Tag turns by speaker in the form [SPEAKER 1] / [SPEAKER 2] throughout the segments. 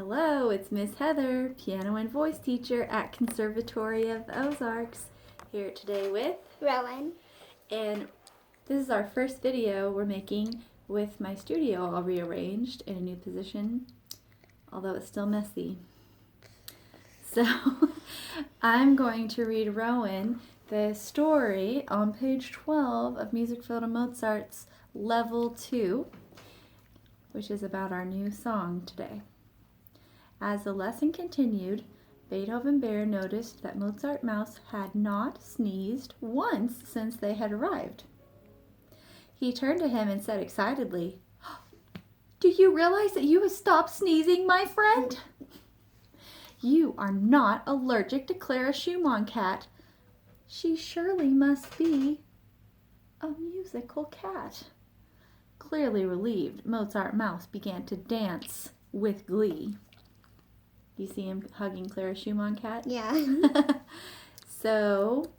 [SPEAKER 1] Hello, it's Miss Heather, piano and voice teacher at Conservatory of the Ozarks, here today with
[SPEAKER 2] Rowan.
[SPEAKER 1] And this is our first video we're making with my studio all rearranged in a new position, although it's still messy. So I'm going to read Rowan the story on page 12 of Music for Little Mozarts Level 2, which is about our new song today. As the lesson continued, Beethoven Bear noticed that Mozart Mouse had not sneezed once since they had arrived. He turned to him and said excitedly, "Do you realize that you have stopped sneezing, my friend? You are not allergic to Clara Schumann cat. She surely must be a musical cat." Clearly relieved, Mozart Mouse began to dance with glee. You see him hugging Clara Schumann cat?
[SPEAKER 2] Yeah.
[SPEAKER 1] So,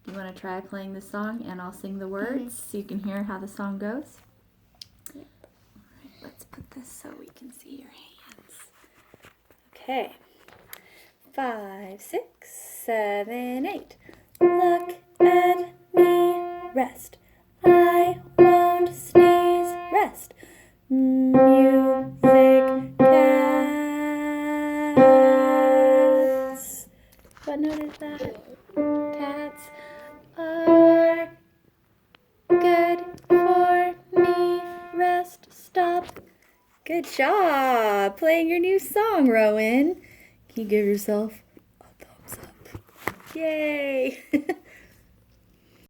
[SPEAKER 1] you want to try playing the song and I'll sing the words so you can hear how the song goes?
[SPEAKER 2] Yep.
[SPEAKER 1] All right, let's put this so we can see your hands. Okay. 5, 6, 7, 8. Look at me, rest. I won't sneeze, rest. Music cats. What note is that? Cats are good for me. Rest, stop. Good job playing your new song, Rowan. Can you give yourself a thumbs up? Yay!